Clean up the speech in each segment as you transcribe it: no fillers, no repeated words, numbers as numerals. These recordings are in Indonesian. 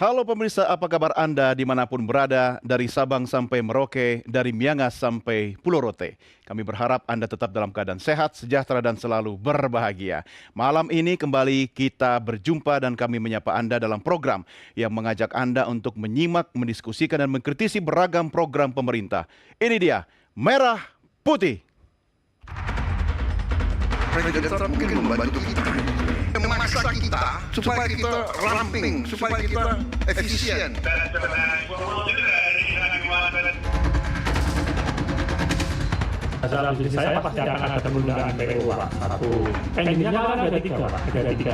Halo pemirsa, apa kabar Anda dimanapun berada, dari Sabang sampai Merauke, dari Miangas sampai Pulau Rote. Kami berharap Anda tetap dalam keadaan sehat, sejahtera, dan selalu berbahagia. Malam ini kembali kita berjumpa dan kami menyapa Anda dalam program yang mengajak Anda untuk menyimak, mendiskusikan, dan mengkritisi beragam program pemerintah. Ini dia, Merah Putih. Presiden Trump mungkin membantu kita, memaksa kita supaya kita ramping, supaya kita efisien. Dalam diri saya pasti akan ada penundaan PKU Pak. Satu, pengennya kan ada tiga Pak, ada tiga.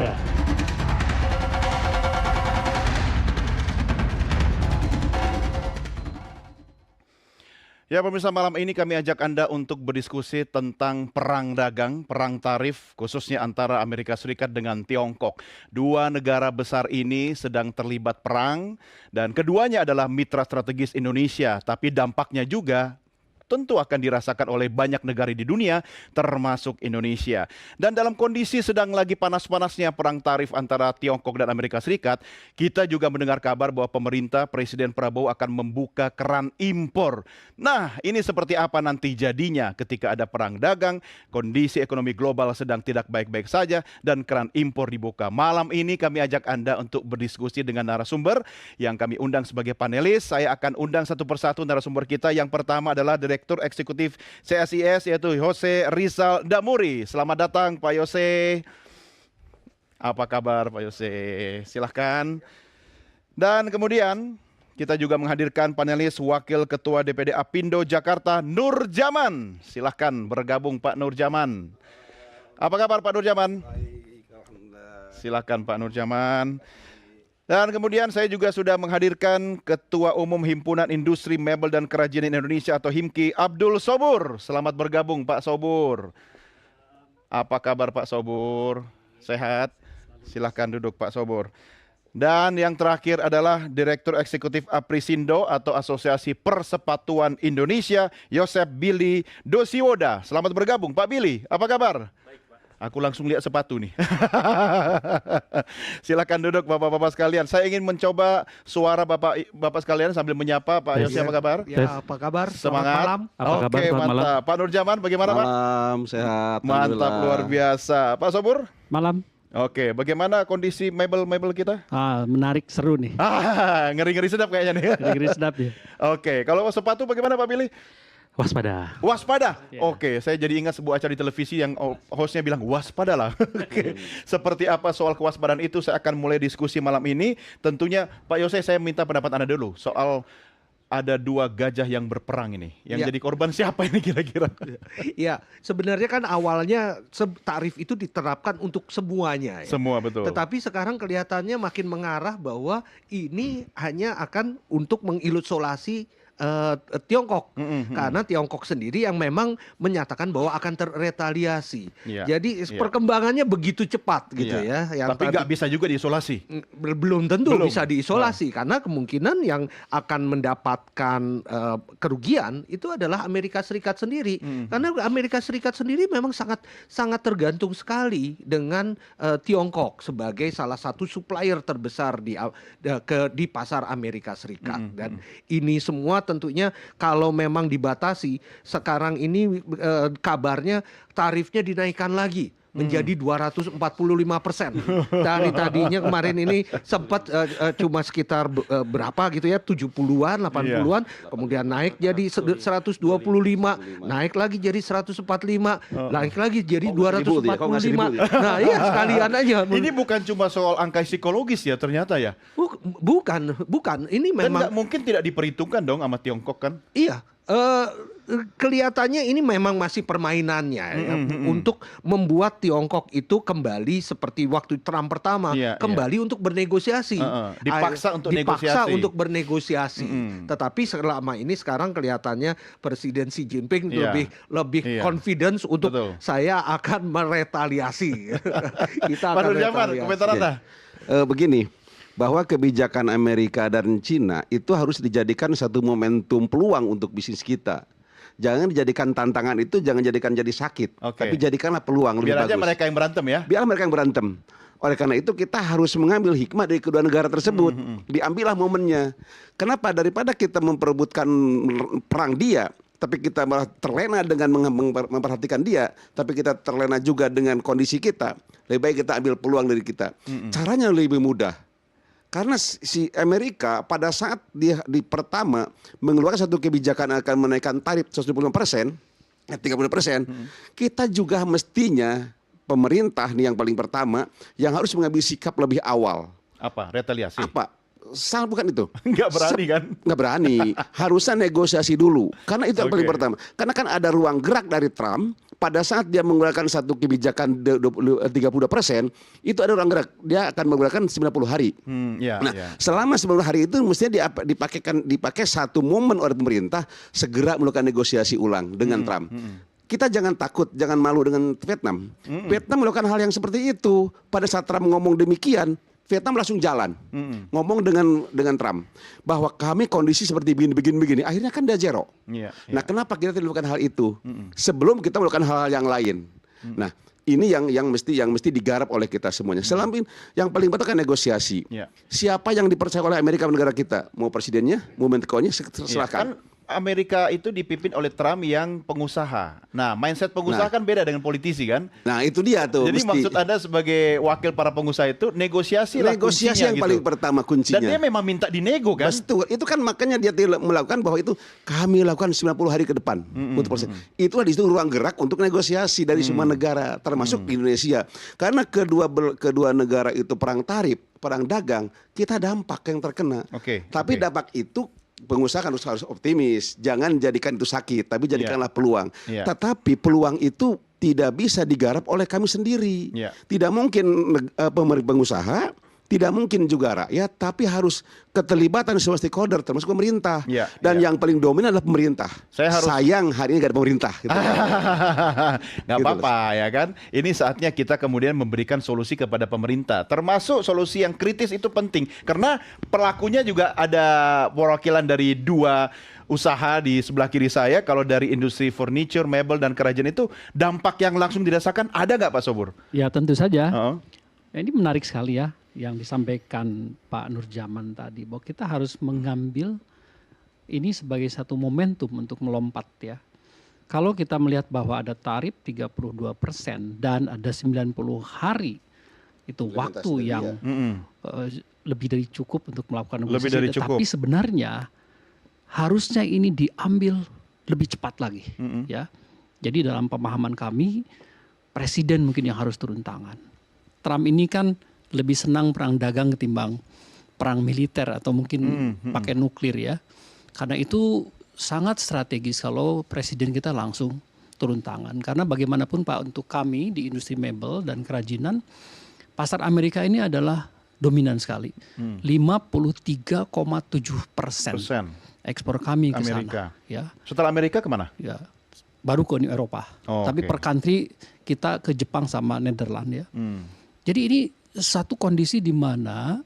Ya pemirsa, malam ini kami ajak Anda untuk berdiskusi tentang perang dagang, perang tarif, khususnya antara Amerika Serikat dengan Tiongkok. Dua negara besar ini sedang terlibat perang dan keduanya adalah mitra strategis Indonesia, tapi dampaknya juga tentu akan dirasakan oleh banyak negara di dunia, termasuk Indonesia. Dan dalam kondisi sedang lagi panas-panasnya perang tarif antara Tiongkok dan Amerika Serikat, kita juga mendengar kabar bahwa pemerintah Presiden Prabowo akan membuka keran impor. Nah, ini seperti apa nanti jadinya ketika ada perang dagang, kondisi ekonomi global sedang tidak baik-baik saja, dan keran impor dibuka. Malam ini kami ajak Anda untuk berdiskusi dengan narasumber yang kami undang sebagai panelis. Saya akan undang satu persatu narasumber kita. Yang pertama adalah Direktur Eksekutif CSIS, yaitu Jose Rizal Damuri. Selamat datang Pak Jose. Apa kabar Pak Jose? Silahkan. Dan kemudian kita juga menghadirkan panelis Wakil Ketua DPD Apindo Jakarta, Nur Jaman. Silahkan bergabung Pak Nur Jaman. Apa kabar Pak Nur Jaman? Silahkan Pak Nur Jaman. Dan kemudian saya juga sudah menghadirkan Ketua Umum Himpunan Industri Mebel dan Kerajinan Indonesia atau HIMKI, Abdul Sobur. Selamat bergabung Pak Sobur. Apa kabar Pak Sobur? Sehat? Silahkan duduk Pak Sobur. Dan yang terakhir adalah Direktur Eksekutif Aprisindo atau Asosiasi Persepatuan Indonesia, Yosep Billy Dosiwoda. Selamat bergabung Pak Billy. Apa kabar? Aku langsung lihat sepatu nih. Silakan duduk Bapak-bapak sekalian. Saya ingin mencoba suara Bapak sekalian sambil menyapa Pak Yose. Apa kabar? Ya, apa kabar? Semangat. Malam. Oke, mantap. Pak Nur Jaman bagaimana Pak? Malam, sehat. Mantap, luar biasa. Pak Sobur? Malam. Oke, bagaimana kondisi mebel kita? Menarik, seru nih. Ngeri-ngeri sedap kayaknya nih. Ngeri sedap ya. Oke, kalau sepatu bagaimana Pak Billy? Waspada. Waspada. Ya. Oke, saya jadi ingat sebuah acara di televisi yang hostnya bilang waspadalah. Oke. Seperti apa soal kewaspadaan itu saya akan mulai diskusi malam ini. Tentunya Pak Yose, saya minta pendapat Anda dulu soal ada dua gajah yang berperang ini. Yang jadi korban siapa ini kira-kira? Ya, sebenarnya kan awalnya tarif itu diterapkan untuk semuanya ya. Semua betul. Tetapi sekarang kelihatannya makin mengarah bahwa ini hanya akan untuk mengilustrasi Tiongkok, karena Tiongkok sendiri yang memang menyatakan bahwa akan terretaliasi. Jadi perkembangannya begitu cepat gitu ya. Yang tapi nggak bisa juga diisolasi. Belum tentu bisa diisolasi karena kemungkinan yang akan mendapatkan kerugian itu adalah Amerika Serikat sendiri. Karena Amerika Serikat sendiri memang sangat tergantung sekali dengan Tiongkok sebagai salah satu supplier terbesar di pasar Amerika Serikat. Dan ini semua tentunya kalau memang dibatasi, sekarang ini kabarnya tarifnya dinaikkan lagi menjadi 245%. Dari tadinya kemarin ini sempat cuma sekitar berapa gitu ya, 70-an, 80-an, kemudian naik jadi 125, naik lagi jadi 145, naik lagi jadi 245. Nah, iya sekalian aja. Ini bukan cuma soal angka psikologis ya ternyata ya. Bukan. Ini Dan memang nggak mungkin tidak diperhitungkan dong sama Tiongkok kan? Iya. Kelihatannya ini memang masih permainannya ya, untuk membuat Tiongkok itu kembali seperti waktu Trump pertama, kembali untuk bernegosiasi. Dipaksa untuk bernegosiasi. Tetapi selama ini sekarang kelihatannya Presiden Xi Jinping lebih confidence untuk saya akan meretaliasi. Kita Pak Nur Jaman, komentar Anda. Begini, bahwa kebijakan Amerika dan Cina itu harus dijadikan satu momentum peluang untuk bisnis kita. Jangan dijadikan tantangan itu, jangan jadikan jadi sakit. Tapi jadikanlah peluang lebih bagus. Biar aja mereka yang berantem ya. Biar mereka yang berantem. Oleh karena itu kita harus mengambil hikmah dari kedua negara tersebut. Diambillah momennya. Kenapa? Daripada kita memperebutkan perang dia, tapi kita malah terlena dengan memperhatikan dia, tapi kita terlena juga dengan kondisi kita. Lebih baik kita ambil peluang dari kita. Caranya lebih mudah. Karena si Amerika pada saat dia di pertama mengeluarkan satu kebijakan akan menaikkan tarif 150%, 30%, kita juga mestinya pemerintah nih yang paling pertama yang harus mengambil sikap lebih awal. Apa? Retaliasi? Apa? Salah bukan itu? Nggak berani kan? Nggak berani. Harusnya negosiasi dulu. Karena itu yang paling Oke. pertama. Karena kan ada ruang gerak dari Trump pada saat dia menggunakan satu kebijakan 32%, itu ada ruang gerak. Dia akan menggunakan 90 hari. Ya, Nah, ya. selama 90 hari itu mestinya dipakai satu momen oleh pemerintah segera melakukan negosiasi ulang dengan Trump. Kita jangan takut, jangan malu dengan Vietnam. Vietnam melakukan hal yang seperti itu. Pada saat Trump ngomong demikian, Vietnam langsung jalan. Ngomong dengan Trump bahwa kami kondisi seperti begini. Akhirnya kan dia zero. Iya, Nah, kenapa kita tidak melakukan hal itu sebelum kita melakukan hal yang lain? Nah, ini yang mesti digarap oleh kita semuanya. Selama yang paling penting kan negosiasi. Iya. Siapa yang dipercaya oleh Amerika negara kita? Mau presidennya, mau mentekonya, Iya, silakan. kan Amerika itu dipimpin oleh Trump yang pengusaha. Nah, mindset pengusaha Nah. kan beda dengan politisi kan? Nah, itu dia tuh. Jadi mesti. maksud Anda sebagai wakil para pengusaha itu negosiasi lah Negosiasi yang kuncinya paling gitu. pertama kuncinya. Dan dia memang minta dinego kan? Betul. Itu kan makanya dia melakukan bahwa itu kami lakukan 90 hari ke depan untuk proses. Itulah di situ ruang gerak untuk negosiasi dari semua negara, termasuk Indonesia. Karena kedua negara itu perang tarif, perang dagang, kita dampak yang terkena. Oke, Tapi oke. dampak itu pengusaha kan harus optimis. Jangan jadikan itu sakit, tapi jadikanlah peluang. Iya. Tetapi peluang itu tidak bisa digarap oleh kami sendiri. Iya. Tidak mungkin pengusaha, tidak mungkin juga rakyat, tapi harus keterlibatan semua stakeholder termasuk pemerintah. Iya, Dan iya. yang paling dominan adalah pemerintah. Sayang hari ini nggak ada pemerintah. Gitu. Nggak Gitu apa-apa ya kan. Ini saatnya kita kemudian memberikan solusi kepada pemerintah. Termasuk solusi yang kritis itu penting. Karena pelakunya juga ada perwakilan dari dua usaha di sebelah kiri saya. Kalau dari industri furniture, mebel, dan kerajinan itu dampak yang langsung dirasakan ada nggak Pak Sobur? Ya tentu saja. Oh. Ini menarik sekali ya yang disampaikan Pak Nurjaman tadi, bahwa kita harus mengambil ini sebagai satu momentum untuk melompat ya. Kalau kita melihat bahwa ada tarif 32% dan ada 90 hari itu waktu tadi, yang lebih dari cukup untuk melakukan negosiasi. Lebih dari cukup. Tapi sebenarnya harusnya ini diambil lebih cepat lagi ya. Jadi dalam pemahaman kami presiden mungkin yang harus turun tangan. Trump ini kan lebih senang perang dagang ketimbang perang militer atau mungkin pakai nuklir ya. Karena itu sangat strategis kalau presiden kita langsung turun tangan. Karena bagaimanapun Pak, untuk kami di industri mebel dan kerajinan, pasar Amerika ini adalah dominan sekali. 53,7% ekspor kami ke Amerika. sana. Ya, Setelah Amerika kemana? ya, baru ke Uni Eropa. Oh, Tapi oke. per country kita ke Jepang sama Netherlands ya. Jadi ini satu kondisi di mana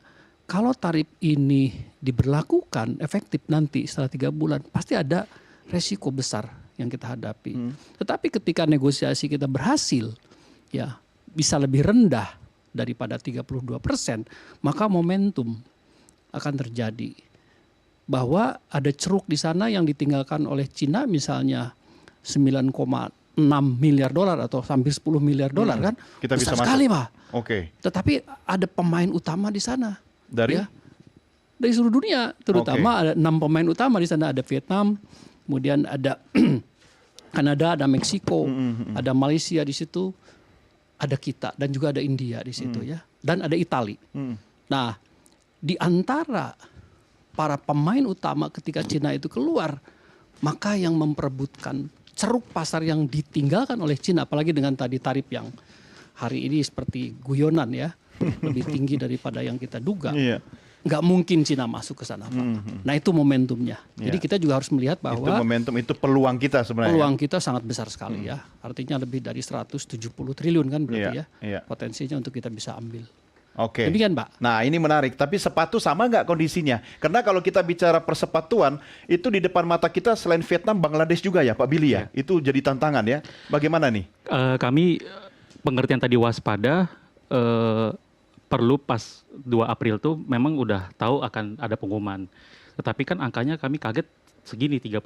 kalau tarif ini diberlakukan efektif nanti setelah 3 bulan, pasti ada resiko besar yang kita hadapi. Tetapi ketika negosiasi kita berhasil, ya bisa lebih rendah daripada 32%, maka momentum akan terjadi. Bahwa ada ceruk di sana yang ditinggalkan oleh Cina misalnya 9,6 miliar dolar atau hampir 10 miliar dolar kan. Kita bisa besar sekali, masuk. Pak. Oke. Tetapi ada pemain utama di sana. Dari? Ya. Dari seluruh dunia, terutama ada 6 pemain utama di sana. Ada Vietnam, kemudian ada Kanada, ada Meksiko, ada Malaysia di situ, ada kita dan juga ada India di situ ya, dan ada Italia. Nah, di antara para pemain utama ketika Cina itu keluar, maka yang memperebutkan ceruk pasar yang ditinggalkan oleh Cina, apalagi dengan tadi tarif yang hari ini seperti guyonan ya, lebih tinggi daripada yang kita duga. Iya. Nggak mungkin Cina masuk ke sana, Pak. Nah itu momentumnya. Jadi Iya. kita juga harus melihat Itu bahwa momentum, itu peluang kita sebenarnya. peluang kita sangat besar sekali ya. Artinya lebih dari 170 triliun kan berarti Iya, ya. iya. Potensinya untuk kita bisa ambil. Oke. Demikian, Pak. Nah ini menarik, tapi sepatu sama nggak kondisinya? Karena kalau kita bicara persepatuan, itu di depan mata kita selain Vietnam, Bangladesh juga ya Pak Billy ya? Itu jadi tantangan ya. Bagaimana nih? Kami pengertian tadi waspada perlu pas 2 April tuh memang udah tahu akan ada pengumuman. Tetapi kan angkanya kami kaget segini 32.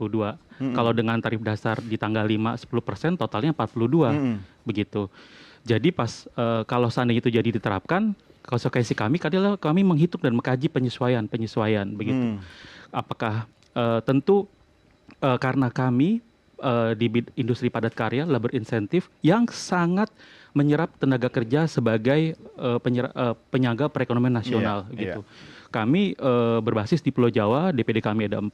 Kalau dengan tarif dasar di tanggal 5 10% totalnya 42 begitu. Jadi pas kalau seandainya itu jadi diterapkan, konsekuensi kami adalah kami menghitung dan mengkaji penyesuaian begitu. Apakah tentu karena kami di industri padat karya, labor insentif yang sangat menyerap tenaga kerja sebagai penyangga perekonomian nasional gitu. Kami berbasis di Pulau Jawa, DPD kami ada 4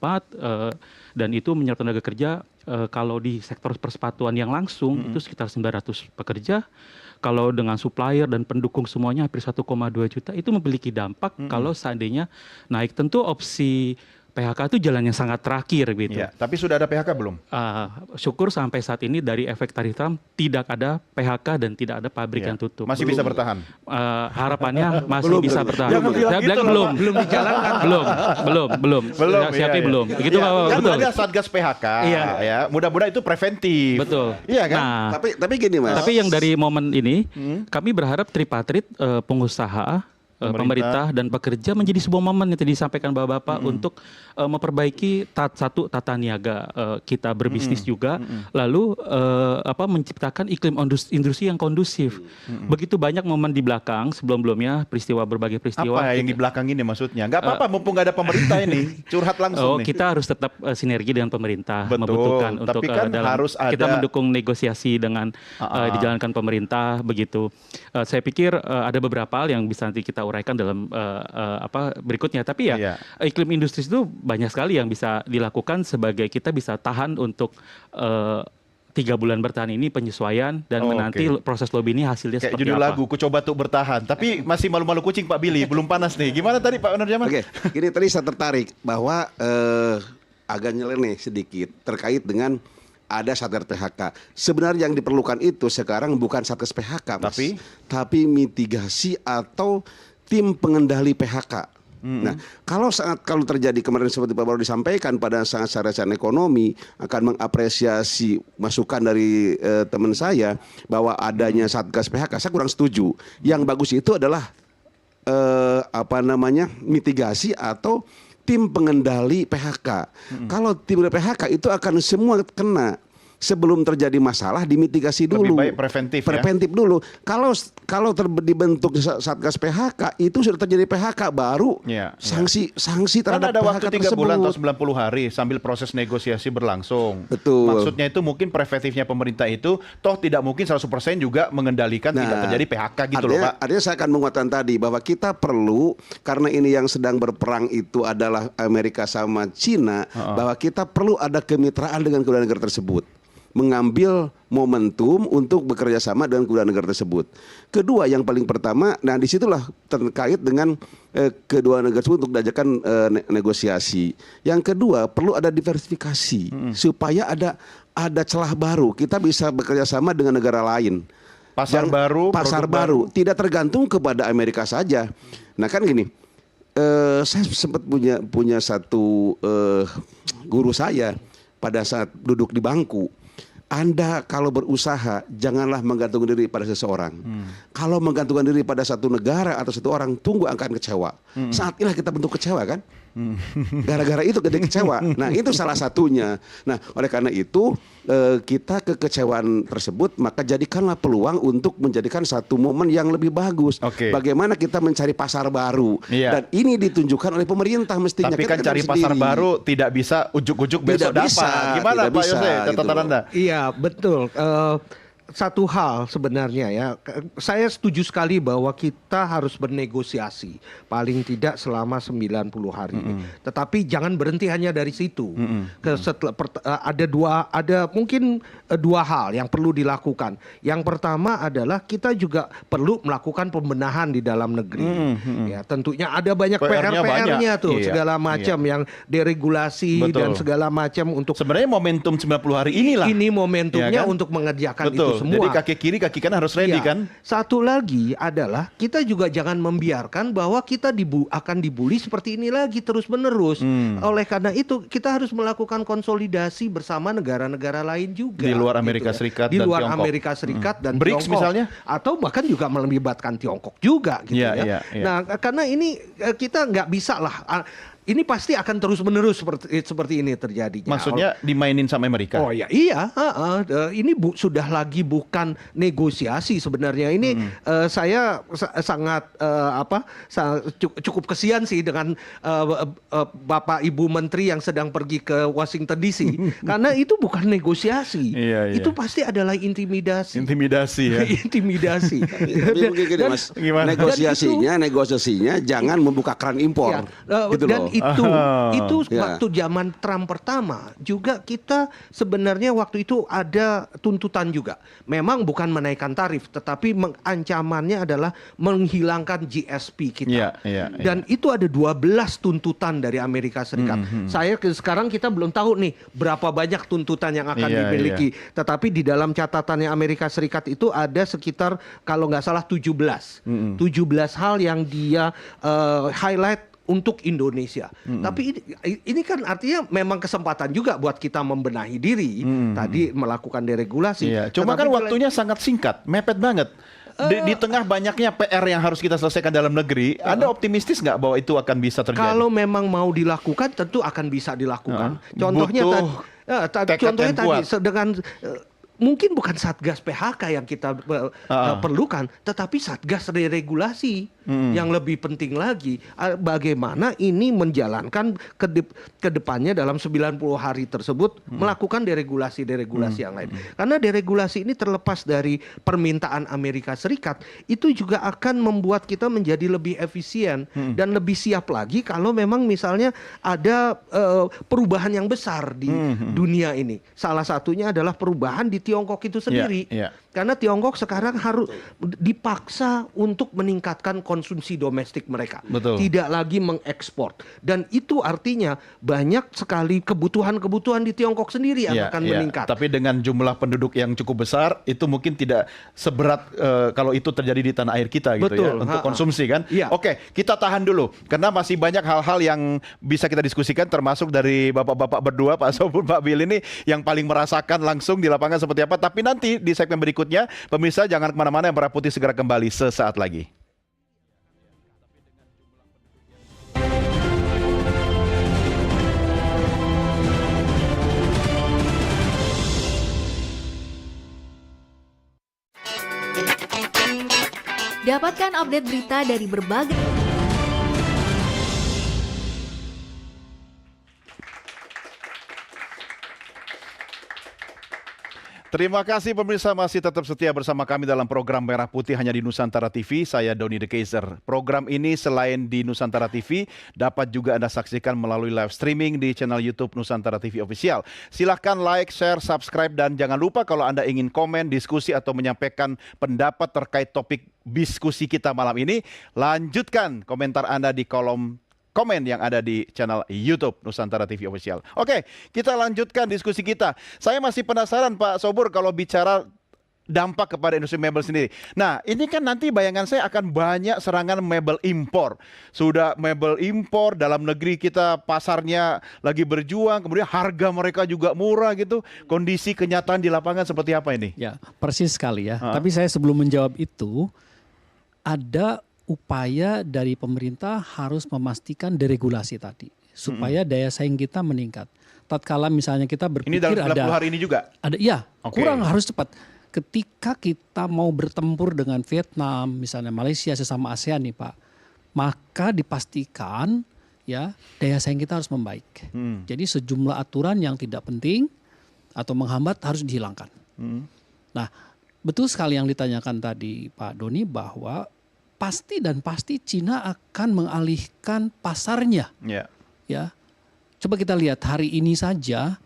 dan itu menyerap tenaga kerja kalau di sektor persepatuan yang langsung itu sekitar 900 pekerja. Kalau dengan supplier dan pendukung semuanya hampir 1,2 juta, itu memiliki dampak kalau seandainya naik. Tentu opsi PHK itu jalan yang sangat terakhir gitu. Ya, tapi sudah ada PHK belum? Syukur sampai saat ini dari efek tarif Trump tidak ada PHK dan tidak ada pabrik yang tutup. Masih bisa bertahan? Harapannya masih bisa bertahan. Jangan bilang Saya bilang gitu loh, belum. Pak. Belum dijalankan. belum. Siapnya iya. belum. Begitu Ya, Pak. kan Betul. ada Satgas PHK. Iya. Ya, mudah-mudahan itu preventif. Betul. Iya kan? Nah, Tapi gini Mas. tapi yang dari momen ini kami berharap tripartit pengusaha, pemerintah dan pekerja menjadi sebuah momen yang tadi disampaikan Bapak-bapak untuk memperbaiki tata niaga kita berbisnis juga, lalu menciptakan iklim industri yang kondusif. Begitu banyak momen di belakang sebelum-sebelumnya berbagai peristiwa. Apa yang di belakang ini maksudnya? Nggak apa-apa, mumpung nggak ada pemerintah ini, curhat langsung nih. Kita harus tetap sinergi dengan pemerintah, Betul, membutuhkan tapi untuk kan harus kita ada- mendukung negosiasi dengan dijalankan pemerintah begitu. Saya pikir ada beberapa hal yang bisa nanti kita uraikan dalam berikutnya. Tapi Iya. iklim industri itu banyak sekali yang bisa dilakukan sebagai kita bisa tahan untuk 3 bulan bertahan ini penyesuaian dan menanti proses lobby ini hasilnya Kayak seperti judul apa. lagu, ku coba tuh bertahan. Tapi masih malu-malu kucing Pak Billy, belum panas nih. Gimana tadi Pak Nurjaman? Oke, gini tadi saya tertarik bahwa agak nyeleneh sedikit terkait dengan ada Satgas PHK. Sebenarnya yang diperlukan itu sekarang bukan Satgas PHK, Mas, tapi mitigasi atau tim pengendali PHK. Nah, kalau terjadi kemarin seperti Pak baru disampaikan pada saat secara ekonomi akan mengapresiasi masukan dari teman saya bahwa adanya Satgas PHK, saya kurang setuju. Yang bagus itu adalah mitigasi atau tim pengendali PHK. Kalau tim PHK itu akan semua kena. Sebelum terjadi masalah dimitigasi dulu. Lebih baik preventif ya? Preventif dulu. Kalau dibentuk Satgas PHK itu sudah terjadi PHK baru sanksi Kan terhadap ada PHK waktu 3 bulan atau tersebut. 90 hari sambil proses negosiasi berlangsung. Betul. Maksudnya itu mungkin preventifnya pemerintah itu toh tidak mungkin 100% juga mengendalikan tidak terjadi PHK gitu loh Pak. Artinya saya akan menguatkan tadi bahwa kita perlu, karena ini yang sedang berperang itu adalah Amerika sama Cina, bahwa kita perlu ada kemitraan dengan kedua negara tersebut. Mengambil momentum untuk bekerja sama dengan kedua negara tersebut. Kedua, yang paling pertama, nah disitulah terkait dengan kedua negara tersebut untuk diajakkan negosiasi. Yang kedua, perlu ada diversifikasi supaya ada celah baru. Kita bisa bekerja sama dengan negara lain. Pasar baru, pasar produk baru, tidak tergantung kepada Amerika saja. Nah kan gini, saya sempat punya satu guru saya pada saat duduk di bangku. Anda kalau berusaha janganlah menggantungkan diri pada seseorang. Kalau menggantungkan diri pada satu negara atau satu orang, tunggu akan kecewa. Saat inilah kita bentuk kecewa kan? Gara-gara itu kita kecewa. Nah itu salah satunya. Nah oleh karena itu kita kekecewaan tersebut maka jadikanlah peluang untuk menjadikan satu momen yang lebih bagus. Bagaimana kita mencari pasar baru. Dan ini ditunjukkan oleh pemerintah mestinya. Tapi kan cari pasar baru tidak bisa ujuk-ujuk besok dapat. Gimana Pak Yose catatan Anda? Iya betul. Satu hal sebenarnya ya, saya setuju sekali bahwa kita harus bernegosiasi paling tidak selama 90 hari. Tetapi jangan berhenti hanya dari situ. Ada mungkin dua hal yang perlu dilakukan. Yang pertama adalah kita juga perlu melakukan pembenahan di dalam negeri. Ya, tentunya ada banyak PR-nya tuh, segala macam yang deregulasi dan segala macam untuk sebenarnya momentum 90 hari inilah. Ini momentumnya ya kan? untuk mengerjakan Betul. itu semua. Jadi kaki kiri, kaki kanan harus ready Iya. kan? Satu lagi adalah kita juga jangan membiarkan bahwa kita akan dibully seperti ini lagi terus-menerus. Oleh karena itu kita harus melakukan konsolidasi bersama negara-negara lain juga. Di luar Amerika gitu ya. Serikat Di dan luar Tiongkok. Amerika Serikat dan BRICS Tiongkok. misalnya? Atau bahkan juga melibatkan Tiongkok juga gitu Iya, ya. iya, iya. Nah, karena ini kita nggak bisa lah. Ini pasti akan terus-menerus seperti ini terjadinya. Maksudnya dimainin sama Amerika? Oh ya iya, ini sudah lagi bukan negosiasi sebenarnya. Ini saya sangat cukup kesian sih dengan Bapak Ibu Menteri yang sedang pergi ke Washington DC karena itu bukan negosiasi. Iya, iya. Itu pasti adalah intimidasi. Intimidasi ya. Intimidasi. Tapi mungkin gini, Mas, Gimana? negosiasinya jangan membuka keran impor. Ya, Gitu dan loh. itu Ya. waktu zaman Trump pertama juga kita sebenarnya waktu itu ada tuntutan juga. Memang bukan menaikkan tarif, tetapi ancamannya adalah menghilangkan GSP kita. Iya, iya, iya. Dan itu ada 12 tuntutan dari Amerika Serikat. Sekarang kita belum tahu nih berapa banyak tuntutan yang akan Iya, dimiliki. Tetapi di dalam catatannya Amerika Serikat itu ada sekitar kalau nggak salah 17. 17 hal yang dia highlight untuk Indonesia. Tapi ini kan artinya memang kesempatan juga buat kita membenahi diri. Tadi melakukan deregulasi. Iya, cuma Tetapi kan waktunya sangat singkat, mepet banget. Di tengah banyaknya PR yang harus kita selesaikan dalam negeri, Anda optimistis nggak bahwa itu akan bisa terjadi? kalau memang mau dilakukan tentu akan bisa dilakukan. Contohnya butuh tekad contohnya yang tadi kuat. dengan mungkin bukan Satgas PHK yang kita perlukan, tetapi Satgas deregulasi yang lebih penting lagi. Bagaimana ini menjalankan ke depannya dalam 90 hari tersebut melakukan deregulasi yang lain. Karena deregulasi ini terlepas dari permintaan Amerika Serikat, itu juga akan membuat kita menjadi lebih efisien dan lebih siap lagi kalau memang misalnya ada perubahan yang besar di dunia ini. Salah satunya adalah perubahan di Tiongkok itu sendiri. Iya, iya. Karena Tiongkok sekarang harus dipaksa untuk meningkatkan konsumsi domestik mereka. Betul. Tidak lagi mengekspor. Dan itu artinya banyak sekali kebutuhan-kebutuhan di Tiongkok sendiri yang akan meningkat. Tapi dengan jumlah penduduk yang cukup besar, itu mungkin tidak seberat kalau itu terjadi di tanah air kita gitu. Betul. Ya, untuk konsumsi kan. Iya. Oke, kita tahan dulu karena masih banyak hal-hal yang bisa kita diskusikan, termasuk dari bapak-bapak berdua, Pak Sobur, Pak Bill ini yang paling merasakan langsung di lapangan seperti apa. Tapi nanti di segmen berikutnya, pemirsa jangan kemana-mana, yang Merah Putih segera kembali sesaat lagi. Dapatkan update berita dari berbagai Terima kasih pemirsa masih tetap setia bersama kami dalam program Merah Putih hanya di Nusantara TV. Saya Doni The Kaiser. Program ini selain di Nusantara TV, dapat juga Anda saksikan melalui live streaming di channel YouTube Nusantara TV Official. Silahkan like, share, subscribe, dan jangan lupa kalau Anda ingin komen, diskusi, atau menyampaikan pendapat terkait topik diskusi kita malam ini, lanjutkan komentar Anda di kolom komen yang ada di channel YouTube Nusantara TV Official. Oke, kita lanjutkan diskusi kita. Saya masih penasaran Pak Sobur kalau bicara dampak kepada industri mebel sendiri. Nah, ini kan nanti bayangan saya akan banyak serangan mebel impor. Sudah mebel impor, dalam negeri kita pasarnya lagi berjuang, kemudian harga mereka juga murah gitu. Kondisi kenyataan di lapangan seperti apa ini? Ya, persis sekali ya. Tapi saya sebelum menjawab itu, ada upaya dari pemerintah harus memastikan deregulasi tadi supaya daya saing kita meningkat. Tatkala misalnya kita berpikir Ini dalam 90 ada hari ini juga? iya, Oke. kurang harus cepat. Ketika kita mau bertempur dengan Vietnam, misalnya Malaysia sesama ASEAN nih Pak, maka dipastikan ya daya saing kita harus membaik. Jadi sejumlah aturan yang tidak penting atau menghambat harus dihilangkan. Nah, betul sekali yang ditanyakan tadi Pak Doni bahwa pasti Cina akan mengalihkan pasarnya. Ya. Ya, coba kita lihat hari ini saja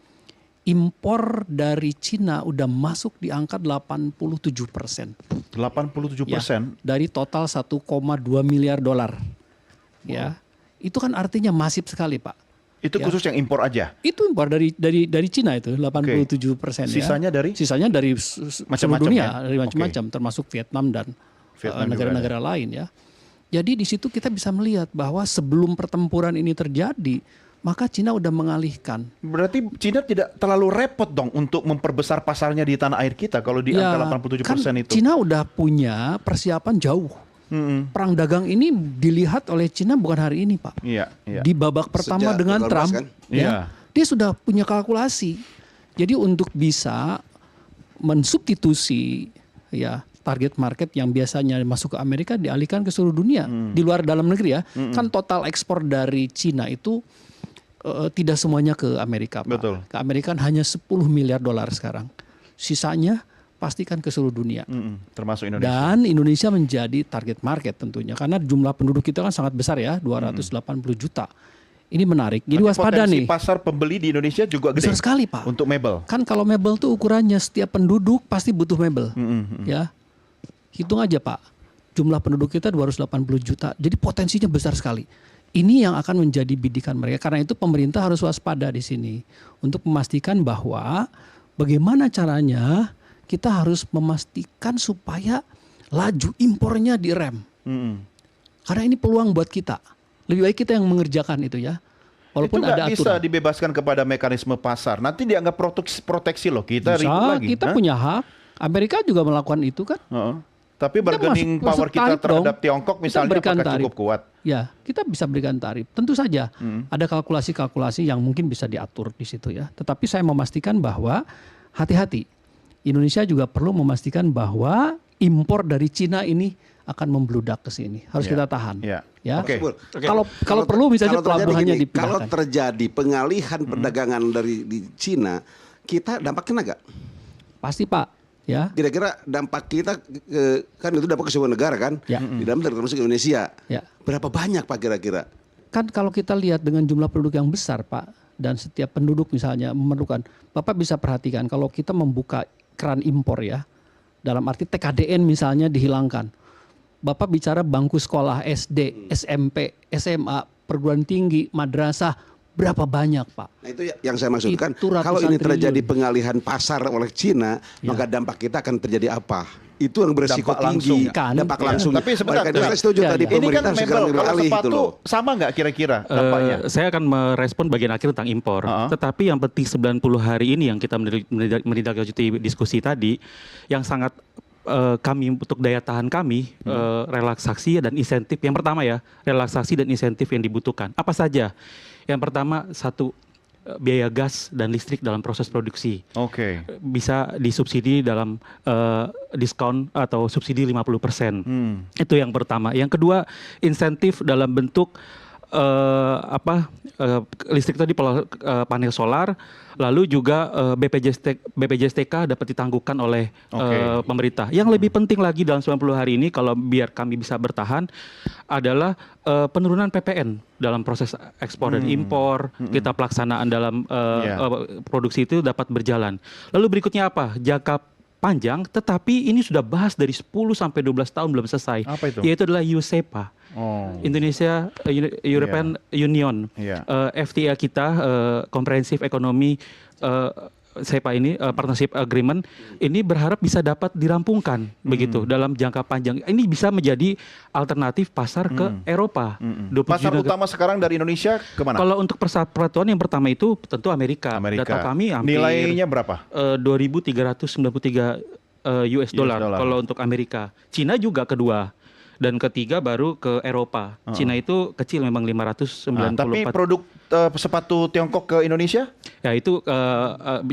impor dari Cina udah masuk di angka 87%. 87%. Ya, dari total 1,2 miliar dolar. Ya, itu kan artinya masif sekali Pak. Itu Ya. khusus yang impor aja. Itu impor dari Cina itu 87% ya. Sisanya dari? Sisanya dari Macam-macam seluruh dunia, ya? dari macam-macam termasuk Vietnam dan Vietnam juga negara-negara lain ya. Jadi di situ kita bisa melihat bahwa sebelum pertempuran ini terjadi, maka Cina udah mengalihkan. Berarti Cina tidak terlalu repot dong untuk memperbesar pasarnya di tanah air kita kalau di angka 87% kan itu. Cina udah punya persiapan jauh. Perang dagang ini dilihat oleh Cina bukan hari ini, Pak. Iya, iya. Di babak pertama Sejak dengan 2012 Trump, kan? Iya. dia sudah punya kalkulasi. Jadi untuk bisa mensubstitusi ya target market yang biasanya masuk ke Amerika dialihkan ke seluruh dunia di luar dalam negeri ya. Kan total ekspor dari Cina itu tidak semuanya ke Amerika, Pak. Betul. Ke Amerika hanya 10 miliar dolar sekarang. Sisanya pastikan ke seluruh dunia. Termasuk Indonesia. Dan Indonesia menjadi target market tentunya karena jumlah penduduk kita kan sangat besar ya, 280 juta. Ini menarik. Jadi Berarti waspada potensi nih. pasar pembeli di Indonesia juga gede. Besar sekali, Pak. Untuk mebel. Kan kalau mebel tuh ukurannya setiap penduduk pasti butuh mebel. Ya. Hitung aja, Pak. Jumlah penduduk kita 280 juta. Jadi potensinya besar sekali. Ini yang akan menjadi bidikan mereka. Karena itu pemerintah harus waspada di sini untuk memastikan bahwa bagaimana caranya kita harus memastikan supaya laju impornya direm. Karena ini peluang buat kita. Lebih baik kita yang mengerjakan itu ya. Walaupun itu ada nggak bisa aturan. dibebaskan kepada mekanisme pasar. Nanti dianggap proteksi loh. Kita Bisa, ribut lagi. kita Hah? punya hak. Amerika juga melakukan itu kan. Heeh. Tapi Kita bargaining masuk power kita tarif terhadap dong. Tiongkok Kita misalnya berikan apakah tarif. cukup kuat? Ya, kita bisa berikan tarif. Tentu saja ada kalkulasi-kalkulasi yang mungkin bisa diatur di situ ya. Tetapi saya memastikan bahwa hati-hati. Indonesia juga perlu memastikan bahwa impor dari Cina ini akan membludak ke sini. Harus Ya. kita tahan. Ya. Ya. Oke. Kalau perlu misalnya kalau terjadi pelabuhannya gini, dipindahkan. Kalau terjadi pengalihan perdagangan di Cina, kita dampaknya nggak? Pasti, Pak. Ya. Kira-kira dampak kita kan itu dampak ke semua negara kan? Ya. Di dalam termasuk Indonesia. Ya. Berapa banyak Pak kira-kira? Kan kalau kita lihat dengan jumlah penduduk yang besar, Pak, dan setiap penduduk misalnya memerlukan, Bapak bisa perhatikan kalau kita membuka keran impor ya, dalam arti TKDN misalnya dihilangkan. Bapak bicara bangku sekolah SD, SMP, SMA, perguruan tinggi, madrasah, berapa banyak, Pak? Nah itu yang saya maksudkan. Itu ratusan Kalau ini terjadi triliun. pengalihan pasar oleh Cina, maka dampak kita akan terjadi apa? Itu yang beresiko Dampak langsung. tinggi. Kan? Dampak Ya. langsung. Tapi sebentar, Oleh karena saya setuju Ya, tadi ya. Ini kan pemerintah segera mebel, mengambil kalau alih gitu sepatu loh. sama nggak kira-kira dampaknya? Saya akan merespon bagian akhir tentang impor. Tetapi yang penting 90 hari ini yang kita menindaklanjuti diskusi tadi, yang sangat kami untuk daya tahan kami relaksasi dan insentif. Yang pertama ya, relaksasi dan insentif yang dibutuhkan. Apa saja? Yang pertama satu, biaya gas dan listrik dalam proses produksi. Oke. Bisa disubsidi dalam diskon atau subsidi 50%. Itu yang pertama. Yang kedua, insentif dalam bentuk listrik tadi panel solar, lalu juga BPJS-TK dapat ditangguhkan oleh pemerintah. Yang lebih penting lagi dalam 90 hari ini kalau biar kami bisa bertahan adalah penurunan PPN dalam proses ekspor dan impor, kita pelaksanaan dalam produksi itu dapat berjalan. Lalu berikutnya apa? Jangka panjang, tetapi ini sudah bahas dari 10 sampai 12 tahun belum selesai. Apa itu? Yaitu adalah USEPA. Indonesia European Union, FTA kita, Comprehensive Economy SEPA ini, Partnership Agreement, ini berharap bisa dapat dirampungkan begitu dalam jangka panjang. Ini bisa menjadi alternatif pasar ke Eropa. 27 Pasar negara. utama sekarang dari Indonesia kemana? Kalau untuk peraturan yang pertama itu tentu Amerika. Data kami hampir Nilainya berapa? 2.393 US dollar kalau untuk Amerika. Cina juga kedua. Dan ketiga baru ke Eropa. Cina itu kecil memang 594. Tapi produk sepatu Tiongkok ke Indonesia? Ya itu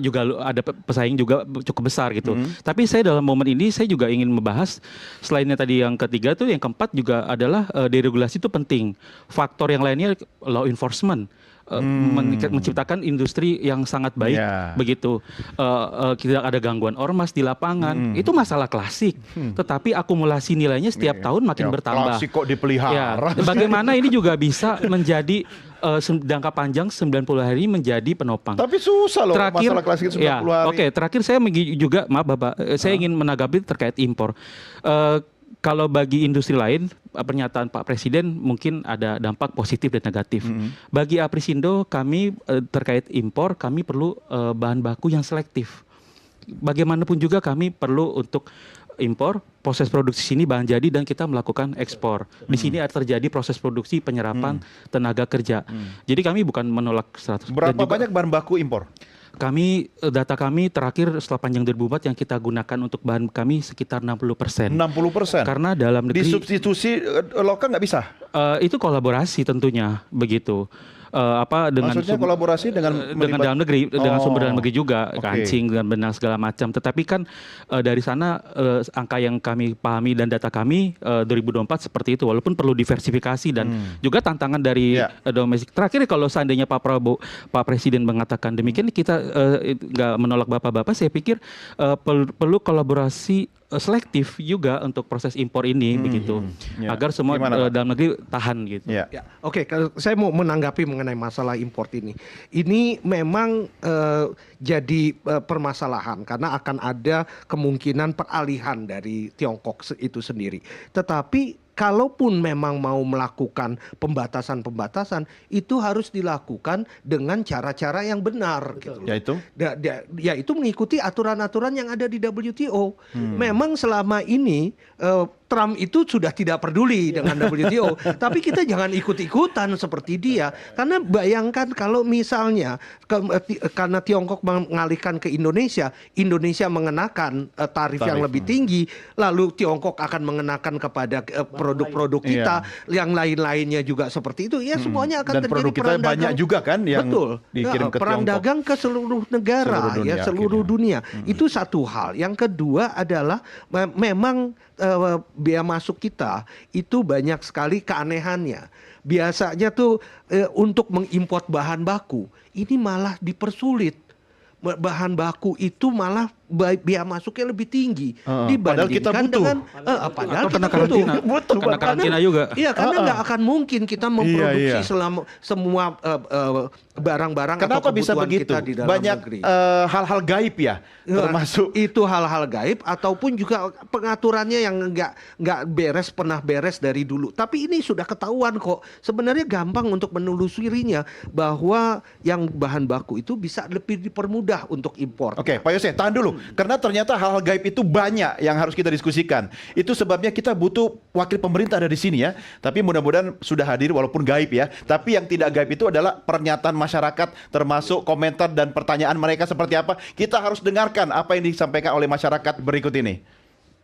juga ada pesaing juga cukup besar gitu. Tapi saya dalam momen ini saya juga ingin membahas selainnya tadi yang ketiga tuh yang keempat juga adalah deregulasi itu penting. Faktor yang lainnya law enforcement. Menciptakan industri yang sangat baik begitu, tidak ada gangguan ormas di lapangan, itu masalah klasik, tetapi akumulasi nilainya setiap tahun makin bertambah. Klasik kok dipelihara. Bagaimana ini juga bisa menjadi jangka panjang 90 hari menjadi penopang. Tapi susah loh Terakhir, masalah klasik 90 hari. Oke, terakhir saya juga maaf Bapak, saya ingin menanggapi terkait impor. Kalau bagi industri lain, pernyataan Pak Presiden mungkin ada dampak positif dan negatif. Bagi Aprisindo, kami terkait impor, kami perlu bahan baku yang selektif. Bagaimanapun juga kami perlu untuk impor, proses produksi sini bahan jadi dan kita melakukan ekspor. Di sini terjadi proses produksi penyerapan tenaga kerja. Jadi kami bukan menolak 100%. Berapa banyak bahan baku impor? Kami, data kami terakhir setelah panjang 2004 yang kita gunakan untuk bahan kami sekitar 60%. 60%. Karena dalam negeri Disubstitusi lokal nggak bisa? itu kolaborasi tentunya begitu. Dengan Maksudnya kolaborasi dengan dalam negeri, dengan sumber dalam negeri juga, Oke. kancing dan benang segala macam. Tetapi kan dari sana angka yang kami pahami dan data kami 2024 seperti itu, walaupun perlu diversifikasi dan juga tantangan dari Ya. domestik. Terakhir kalau seandainya Pak Presiden mengatakan demikian, kita nggak menolak bapak-bapak. Saya pikir perlu kolaborasi selektif juga untuk proses impor ini begitu, Ya. agar semua Gimana, Pak? dalam negeri tahan gitu. Ya. Ya, oke. Kalau saya mau menanggapi mengenai masalah import ini. Ini memang jadi permasalahan karena akan ada kemungkinan peralihan dari Tiongkok itu sendiri. Tetapi kalaupun memang mau melakukan pembatasan-pembatasan, itu harus dilakukan dengan cara-cara yang benar. Gitu. Yaitu? Yaitu mengikuti aturan-aturan yang ada di WTO. Memang selama ini Trump itu sudah tidak peduli dengan WTO, tapi kita jangan ikut-ikutan seperti dia. Karena bayangkan kalau misalnya karena Tiongkok mengalihkan ke Indonesia, Indonesia mengenakan tarif yang lebih tinggi, lalu Tiongkok akan mengenakan kepada produk-produk kita, yang lain-lainnya juga seperti itu. Ya semuanya akan Dan terjadi produk kita perang banyak dagang. juga kan yang Betul. dikirim ke Perang Tiongkok. dagang ke seluruh negara, seluruh dunia. Itu satu hal. Yang kedua adalah memang biaya masuk kita itu banyak sekali keanehannya. Biasanya tuh untuk mengimpor bahan baku ini malah dipersulit. Bahan baku itu malah biaya masuknya lebih tinggi padahal kita dibandingkan butuh. dengan padahal Atau kena kita butuh. karantina. Kena karantina juga. Iya, karena nggak akan mungkin kita memproduksi Iya. semua barang-barang atau Kenapa bisa kebutuhan begitu? kita di dalam Banyak negeri. hal-hal gaib ya, termasuk Itu hal-hal gaib ataupun juga pengaturannya yang nggak pernah beres dari dulu. Tapi ini sudah ketahuan kok. Sebenarnya gampang untuk menelusurinya bahwa yang bahan baku itu bisa lebih dipermudah untuk impor. Oke, Pak Yose, tahan dulu. Karena ternyata hal-hal gaib itu banyak yang harus kita diskusikan. Itu sebabnya kita butuh wakil pemerintah ada di sini ya. Tapi mudah-mudahan sudah hadir walaupun gaib ya. Tapi yang tidak gaib itu adalah pernyataan masyarakat, termasuk komentar dan pertanyaan mereka seperti apa. Kita harus dengarkan apa yang disampaikan oleh masyarakat berikut ini.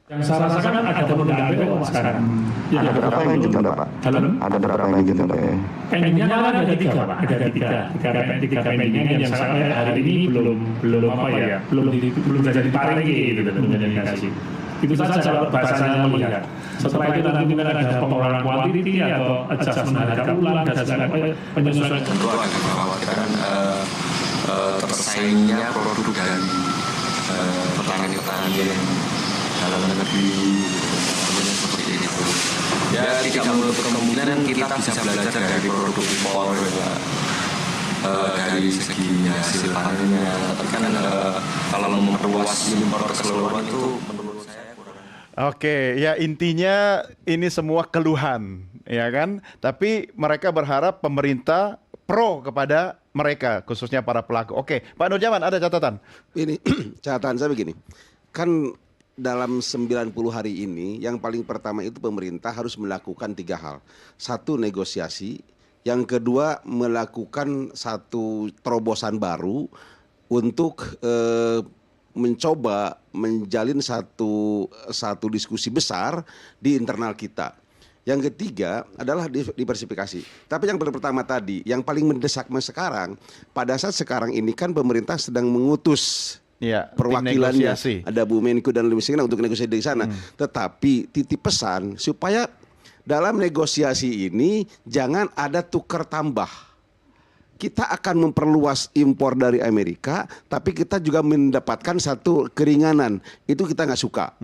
Yang saya rasakan ada penundaan PO sekarang. Ada berapa yang ditunda, Pak? Ada berapa yang ditunda ya? Pendingnya kan ada tiga, Pak. Ada tiga pendingnya yang sampai hari ini belum jadi ditaringi gitu, belum jadi dikasih. Itu saja kalau bahasanya melihat. Setelah itu nanti mungkin ada pengurangan kuantiti atau adjustment harga ulang dan segala penyesuaian. Tentu ada kekhawatiran tersaingnya produk dari petani-petani yang dalam negeri seperti itu. Ya tidak menutup kemungkinan kita bisa belajar dari produk impor dari segi hasil panennya. Tapi kan kalau memperluas impor keseluruhan itu menurut saya kurang. Oke, ya intinya ini semua keluhan, ya kan? Tapi mereka berharap pemerintah pro kepada mereka, khususnya para pelaku. Oke, Pak Nurjaman ada catatan? Ini catatan saya begini, kan dalam 90 hari ini yang paling pertama itu pemerintah harus melakukan 3 hal. Satu, negosiasi. Yang kedua, melakukan satu terobosan baru untuk mencoba menjalin satu diskusi besar di internal kita. Yang ketiga adalah diversifikasi. Tapi yang pertama tadi, yang paling mendesak sekarang, pada saat sekarang ini kan pemerintah sedang mengutus perwakilannya, ada Bu Menko dan Luis Signa untuk negosiasi di sana. Tetapi titip pesan supaya dalam negosiasi ini jangan ada tukar tambah. Kita akan memperluas impor dari Amerika, tapi kita juga mendapatkan satu keringanan. Itu kita nggak suka.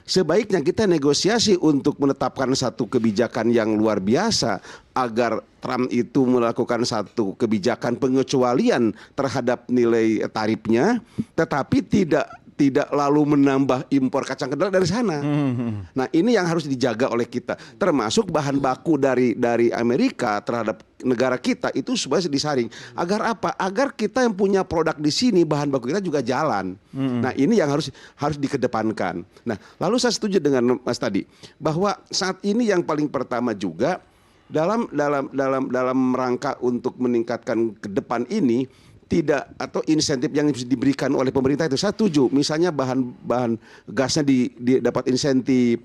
Sebaiknya kita negosiasi untuk menetapkan satu kebijakan yang luar biasa agar Trump itu melakukan satu kebijakan pengecualian terhadap nilai tarifnya, tetapi tidak lalu menambah impor kacang kedelai dari sana. Nah, ini yang harus dijaga oleh kita, termasuk bahan baku dari Amerika terhadap negara kita itu supaya disaring. Agar apa? Agar kita yang punya produk di sini bahan baku kita juga jalan. Nah, ini yang harus dikedepankan. Nah, lalu saya setuju dengan Mas tadi bahwa saat ini yang paling pertama juga dalam rangka untuk meningkatkan ke depan ini tidak atau insentif yang bisa diberikan oleh pemerintah itu saya setuju. Misalnya bahan gasnya dapat insentif.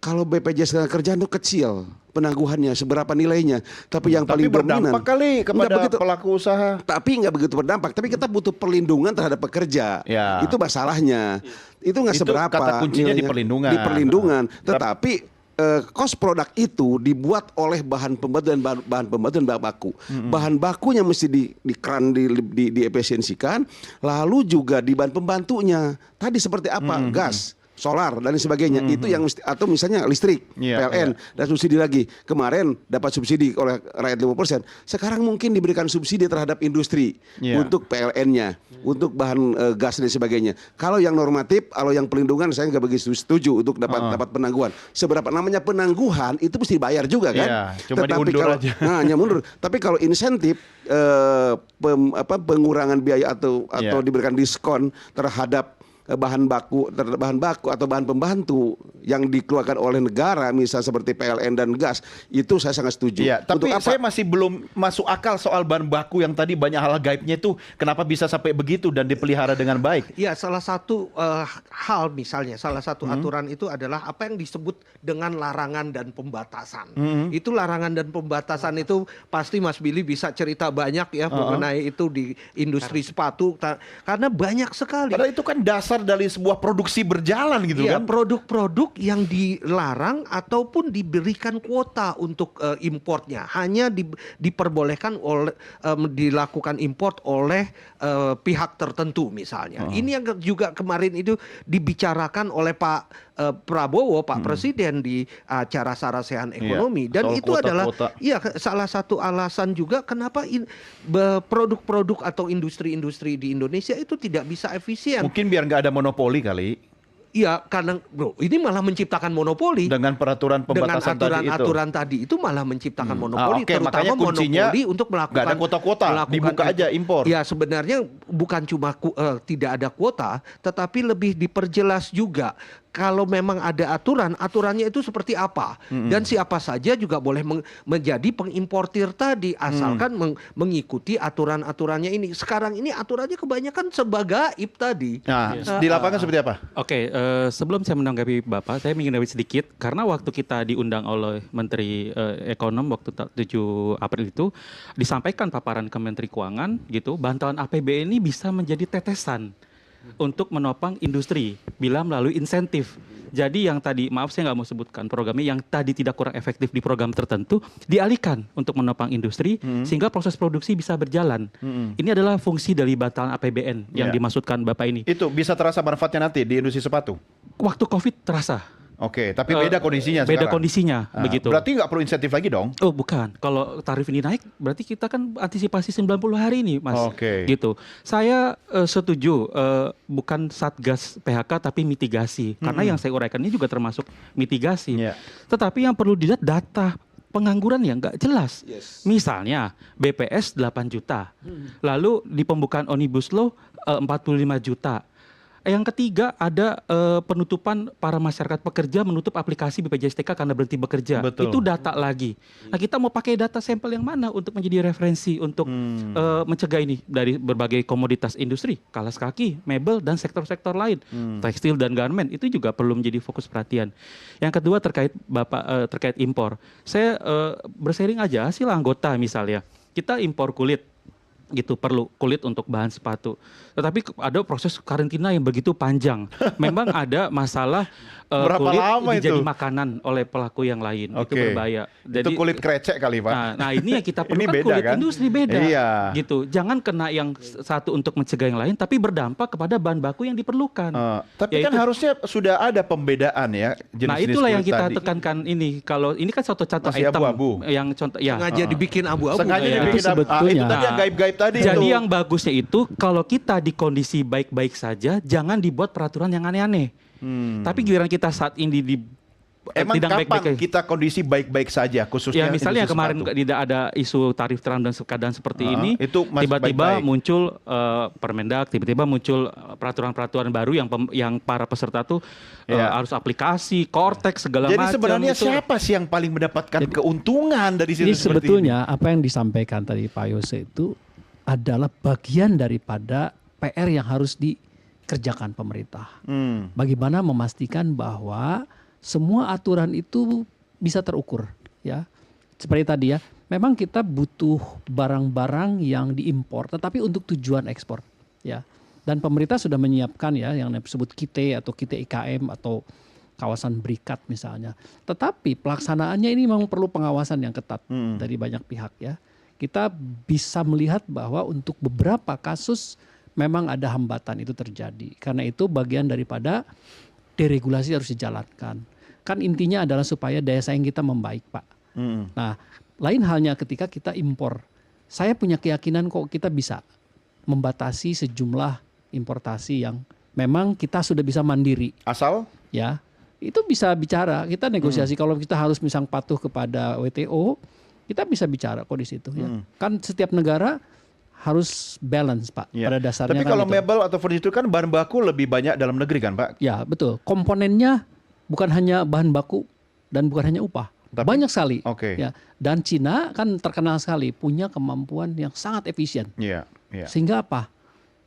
Kalau BPJS Ketenagakerjaan itu kecil penangguhannya, seberapa nilainya. Tapi yang paling dominan berdampak kali kepada pelaku usaha. Tapi nggak begitu berdampak. Tapi kita butuh perlindungan terhadap pekerja. Ya. Itu masalahnya. Itu nggak seberapa. Kata kuncinya di perlindungan. Di perlindungan. Tetapi cost produk itu dibuat oleh bahan pembantu dan bahan pembantu dan bahan baku. Bahan bakunya mesti diefisiensikan, lalu juga di bahan pembantunya. Tadi seperti apa? Gas, solar dan sebagainya. Itu yang mesti, atau misalnya listrik, PLN dan subsidi lagi. Kemarin dapat subsidi oleh rakyat 5%. Sekarang mungkin diberikan subsidi terhadap industri untuk PLN-nya, untuk bahan gas dan sebagainya. Kalau yang normatif, kalau yang pelindungan saya nggak begitu setuju untuk dapat penangguhan. Seberapa namanya penangguhan itu mesti dibayar juga kan? Cuma diundur aja. Hanya mundur. Tapi kalau insentif pengurangan biaya atau diberikan diskon terhadap bahan baku atau bahan pembantu yang dikeluarkan oleh negara, misalnya seperti PLN dan gas, itu saya sangat setuju. Ya, tapi saya masih belum masuk akal soal bahan baku yang tadi banyak hal gaibnya itu, kenapa bisa sampai begitu dan dipelihara dengan baik? Ya, salah satu hal misalnya, salah satu aturan itu adalah apa yang disebut dengan larangan dan pembatasan. Itu larangan dan pembatasan itu pasti Mas Billy bisa cerita banyak ya mengenai itu di industri sepatu, karena banyak sekali. Padahal itu kan dasar dari sebuah produksi berjalan gitu kan. Produk-produk yang dilarang ataupun diberikan kuota untuk importnya hanya diperbolehkan oleh dilakukan import oleh pihak tertentu misalnya. Ini yang juga kemarin itu dibicarakan oleh Pak Prabowo, Pak Presiden di acara Sarasehan Ekonomi, dan itu adalah salah satu alasan juga kenapa produk-produk atau industri-industri di Indonesia itu tidak bisa efisien. Mungkin biar nggak ada monopoli kali. Iya, karena ini malah menciptakan monopoli. Dengan peraturan pembatasan aturan tadi itu malah menciptakan monopoli, terutama monopoli untuk melakukan nggak ada kuota-kuota, dibuka aja impor. Ya, sebenarnya bukan cuma tidak ada kuota, tetapi lebih diperjelas juga. Kalau memang ada aturannya itu seperti apa, dan siapa saja juga boleh menjadi pengimportir tadi asalkan mengikuti aturan-aturannya ini. Sekarang ini aturannya kebanyakan sebagaib tadi. Nah, di lapangan seperti apa? Oke, sebelum saya menanggapi Bapak, saya ingin menanggapi sedikit karena waktu kita diundang oleh Menteri Ekonom waktu 7 April itu disampaikan paparan ke Menteri Keuangan gitu, bantuan APBN ini bisa menjadi tetesan untuk menopang industri bila melalui insentif. Jadi yang tadi, maaf saya nggak mau sebutkan programnya, yang tadi tidak kurang efektif di program tertentu dialihkan untuk menopang industri sehingga proses produksi bisa berjalan. Ini adalah fungsi dari bantalan APBN yang dimaksudkan Bapak ini. Itu bisa terasa manfaatnya nanti di industri sepatu? Waktu COVID terasa. Oke, tapi beda kondisinya beda sekarang. kondisinya, begitu. Berarti nggak perlu insentif lagi dong? Oh bukan, kalau tarif ini naik berarti kita kan antisipasi 90 hari ini Mas. Oke. Gitu. Saya setuju, bukan satgas PHK tapi mitigasi. Karena yang saya uraikan ini juga termasuk mitigasi. Tetapi yang perlu dilihat data pengangguran yang nggak jelas. Misalnya BPS 8 juta, lalu di pembukaan Omnibus Law 45 juta. Yang ketiga ada penutupan para masyarakat pekerja menutup aplikasi BPJS TK karena berhenti bekerja. Betul. Itu data lagi. Nah kita mau pakai data sampel yang mana untuk menjadi referensi untuk mencegah ini dari berbagai komoditas industri, kalas kaki, mebel dan sektor-sektor lain, tekstil dan garmen itu juga perlu menjadi fokus perhatian. Yang kedua terkait terkait impor, saya bersharing aja hasil anggota misalnya kita impor kulit. Gitu perlu kulit untuk bahan sepatu. Tetapi ada proses karantina yang begitu panjang. Memang ada masalah kulit jadi makanan oleh pelaku yang lain. Itu berbahaya. Jadi, itu kulit krecek kali Pak. Nah ini yang kita perlukan, beda, kulit kan? industri beda. Iya. Gitu. Jangan kena yang satu untuk mencegah yang lain, tapi berdampak kepada bahan baku yang diperlukan. Tapi kan harusnya sudah ada pembedaan ya. Nah itulah yang kita tekankan ini. Kalau ini kan contoh-contoh item abu-abu. Yang contoh ya. Sengaja dibikin abu-abu. Sengaja dibikin itu sebetulnya. itu tadi yang gaib-gaib tadi Jadi itu. yang bagusnya itu kalau kita di kondisi baik-baik saja, jangan dibuat peraturan yang aneh-aneh. Tapi giliran kita saat ini Emang tidak kapan baik-baik. kita kondisi baik-baik saja, khususnya Ya misalnya industri kemarin sepatu? tidak ada isu tarif Trump dan keadaan seperti ini, itu masih tiba-tiba baik-baik. muncul Permendak, tiba-tiba muncul peraturan-peraturan baru yang para peserta tuh harus aplikasi, Cortex segala Jadi macam. sebenarnya itu. siapa sih yang paling mendapatkan keuntungan dari situ Ini seperti sebetulnya apa yang disampaikan tadi Pak Yose itu adalah bagian daripada PR yang harus dikerjakan pemerintah. Bagaimana memastikan bahwa semua aturan itu bisa terukur, ya. Seperti tadi ya, memang kita butuh barang-barang yang diimpor, tetapi untuk tujuan ekspor, ya. Dan pemerintah sudah menyiapkan ya yang disebut KITE atau KITE IKM atau kawasan berikat misalnya. Tetapi pelaksanaannya ini memang perlu pengawasan yang ketat dari banyak pihak ya. Kita bisa melihat bahwa untuk beberapa kasus memang ada hambatan itu terjadi. Karena itu bagian daripada deregulasi harus dijalankan. Kan intinya adalah supaya daya saing kita membaik, Pak. Nah, lain halnya ketika kita impor. Saya punya keyakinan kok kita bisa membatasi sejumlah importasi yang memang kita sudah bisa mandiri. Asal? Ya, itu bisa bicara. Kita negosiasi kalau kita harus misal patuh kepada WTO, kita bisa bicara kok di situ. Ya. Kan setiap negara harus balance, Pak. Ya. Pada dasarnya. Tapi kan kalau gitu. mebel atau furniture kan bahan baku lebih banyak dalam negeri kan, Pak? Ya, betul. Komponennya bukan hanya bahan baku dan bukan hanya upah. Banyak sekali. Oke. Ya. Dan Cina kan terkenal sekali punya kemampuan yang sangat efisien. Iya, iya. Sehingga apa?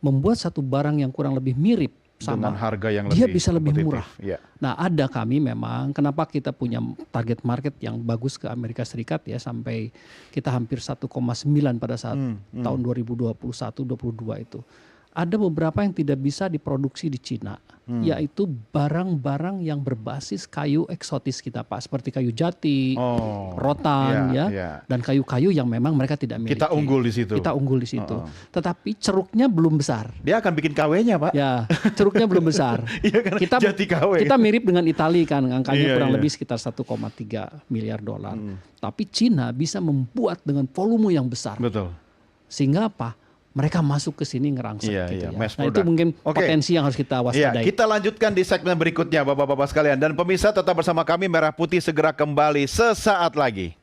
Membuat satu barang yang kurang lebih mirip sama Dengan harga yang dia lebih bisa lebih kompetitif. murah. Iya. Nah, ada kami memang kenapa kita punya target market yang bagus ke Amerika Serikat ya sampai kita hampir 1,9 pada saat tahun 2021-22 itu. Ada beberapa yang tidak bisa diproduksi di Cina, yaitu barang-barang yang berbasis kayu eksotis kita, Pak, seperti kayu jati, rotan, dan kayu-kayu yang memang mereka tidak miliki. Kita unggul di situ. Kita unggul di situ. Tetapi ceruknya belum besar. Dia akan bikin KW-nya, Pak. Ya, ceruknya belum besar. Iya, karena jati KW. Kita mirip dengan Italia kan, angkanya Iya, kurang iya. lebih sekitar 1,3 miliar dolar. Tapi Cina bisa membuat dengan volume yang besar. Betul. Sehingga apa? Mereka masuk ke sini ngerangsek Iya, gitu iya, ya. mass Nah, itu product. mungkin Oke. potensi yang harus kita Iya, waspadai. kita lanjutkan di segmen berikutnya, Bapak-bapak sekalian. Dan pemirsa tetap bersama kami, Merah Putih segera kembali sesaat lagi.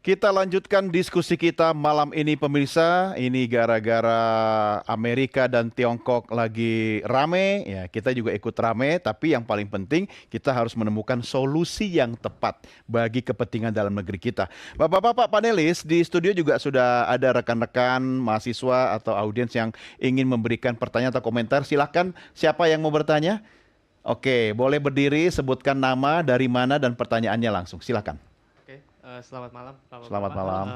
Kita lanjutkan diskusi kita malam ini pemirsa. Ini gara-gara Amerika dan Tiongkok lagi rame, ya kita juga ikut rame. Tapi yang paling penting kita harus menemukan solusi yang tepat bagi kepentingan dalam negeri kita. Bapak-bapak panelis di studio juga sudah ada rekan-rekan mahasiswa atau audiens yang ingin memberikan pertanyaan atau komentar. Silakan, siapa yang mau bertanya? Oke, boleh berdiri, sebutkan nama, dari mana, dan pertanyaannya langsung. Silakan. Selamat malam. Selamat malam.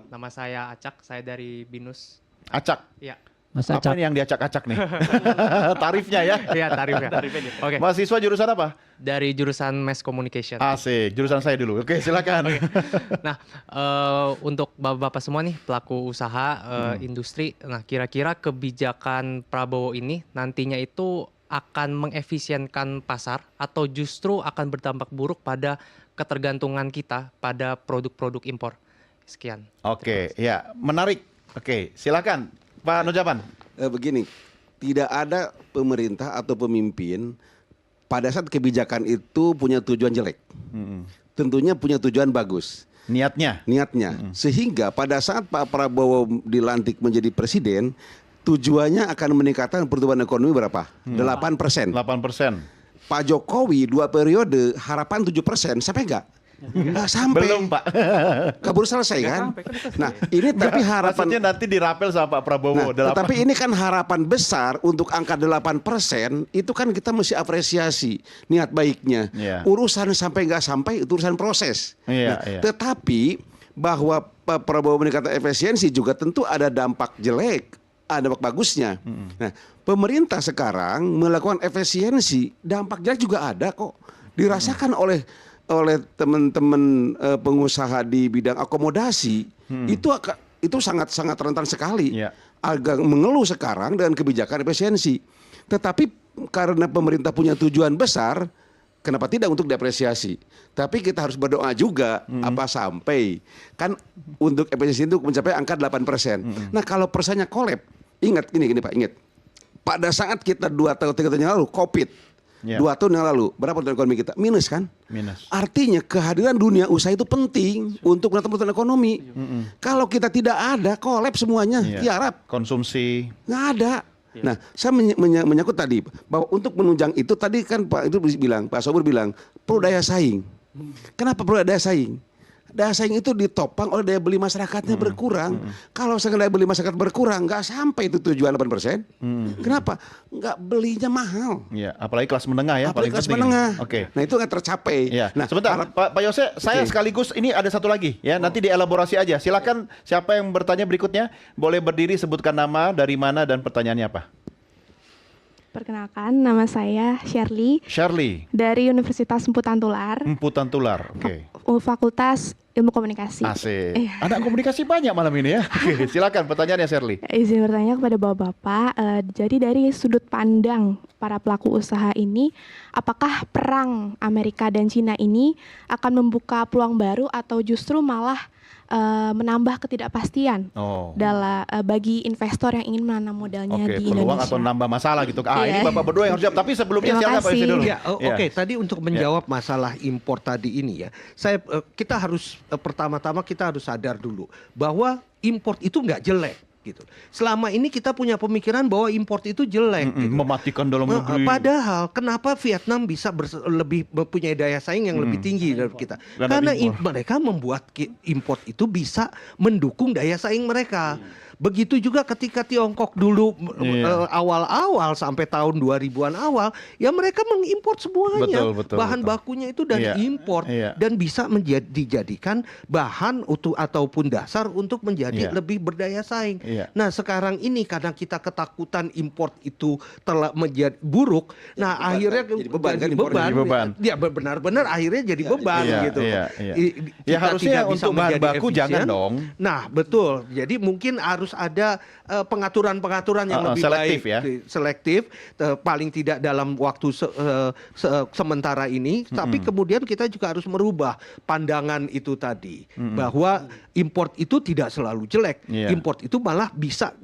Nama saya Acak, saya dari BINUS. Acak? Iya. Mas Apa Acak. nih yang diacak-acak nih? Tarifnya ya? Iya, tarifnya. Oke. Mahasiswa jurusan apa? Dari jurusan Mass Communication. Asik, jurusan saya dulu. Oke, silakan. Nah, untuk bapak-bapak semua nih, pelaku usaha, industri, nah kira-kira kebijakan Prabowo ini nantinya itu akan mengefisienkan pasar atau justru akan berdampak buruk pada ketergantungan kita pada produk-produk impor. Sekian. Oke, ya menarik. Oke, silakan Pak Nujapan. Begini, tidak ada pemerintah atau pemimpin pada saat kebijakan itu punya tujuan jelek. Tentunya punya tujuan bagus. Niatnya. Sehingga pada saat Pak Prabowo dilantik menjadi presiden, tujuannya akan meningkatkan pertumbuhan ekonomi berapa? 8%. 8%. Pak Jokowi 2 periode harapan 7%, sampai enggak? Enggak sampai. Belum, Pak. Kabur selesai kan? Nah, ini tapi harapan Maksudnya nanti dirapel sama Pak Prabowo. Nah, tetapi ini kan harapan besar untuk angka 8%, itu kan kita mesti apresiasi niat baiknya. Iya. Urusan sampai nggak sampai itu urusan proses. Iya, Nah, iya. Tetapi bahwa Pak Prabowo meningkatkan efisiensi juga tentu ada dampak jelek ada bagusnya. Nah, pemerintah sekarang melakukan efisiensi, dampak jelek juga ada kok. Dirasakan oleh teman-teman pengusaha di bidang akomodasi. Itu sangat rentan sekali. Agak mengeluh sekarang dengan kebijakan efisiensi. Tetapi karena pemerintah punya tujuan besar, kenapa tidak untuk diapresiasi? Tapi kita harus berdoa juga apa sampai kan untuk efisiensi itu mencapai angka 8%. Nah, kalau persennya kolab, ingat gini Pak, ingat. Pada saat kita 2 atau 3 tahun yang lalu Covid, 2 tahun yang lalu berapa pertumbuhan ekonomi kita? Minus kan? Minus. Artinya kehadiran dunia usaha itu penting untuk menata pertumbuhan ekonomi. Kalau kita tidak ada, kolab semuanya, tiarap. Konsumsi Nggak ada. Nah, saya menyangkut tadi bahwa untuk menunjang itu tadi kan Pak Sobur bilang perlu daya saing. Kenapa perlu daya saing? Daya saing itu ditopang oleh daya beli masyarakatnya berkurang. Kalau daya beli masyarakat berkurang, nggak sampai itu tujuan 8%. Kenapa? Nggak belinya mahal. Ya, apalagi kelas menengah ya. Apalagi paling kelas penting. menengah. Oke. Nah, itu nggak tercapai. Ya. Nah, Sebentar, Pak Yose, saya sekaligus ini ada satu lagi ya. Nanti dielaborasi aja. Silakan siapa yang bertanya berikutnya, boleh berdiri, sebutkan nama, dari mana dan pertanyaannya apa. Perkenalkan, nama saya Shirley dari Universitas Emputan Tular. Emputan Tular, oke. Fakultas Ilmu Komunikasi. Asik. Anak komunikasi banyak malam ini ya. Oke, silakan pertanyaannya Shirley. Izin bertanya kepada Bapak-bapak, jadi dari sudut pandang para pelaku usaha ini, apakah perang Amerika dan Cina ini akan membuka peluang baru atau justru malah menambah ketidakpastian dalam bagi investor yang ingin menanam modalnya di peluang Indonesia? atau nambah masalah gitu. Ini Bapak berdua yang harus jawab. Tapi sebelumnya silakan Pak Yose dulu. Oke, tadi untuk menjawab masalah impor tadi ini ya, kita harus pertama-tama kita harus sadar dulu bahwa impor itu nggak jelek. Gitu. Selama ini kita punya pemikiran bahwa import itu jelek, gitu. Mematikan dalam negeri. Padahal kenapa Vietnam bisa lebih mempunyai daya saing yang lebih tinggi dari kita? Karena mereka membuat import itu bisa mendukung daya saing mereka. Begitu juga ketika Tiongkok dulu awal-awal sampai tahun 2000-an awal, ya mereka mengimpor semuanya. Bahan bakunya itu dari impor dan bisa dijadikan bahan ataupun dasar untuk menjadi lebih berdaya saing. Nah, sekarang ini kadang kita ketakutan impor itu telah menjadi buruk. Nah, akhirnya jadi beban. Ya, benar-benar akhirnya jadi beban gitu. Ya harusnya untuk bahan baku jangan dong. Nah, betul. Jadi mungkin harus ada pengaturan-pengaturan yang lebih selektif baik, selektif, paling tidak dalam waktu sementara ini. Tapi kemudian kita juga harus merubah pandangan itu tadi, bahwa import itu tidak selalu jelek. Import itu malah bisa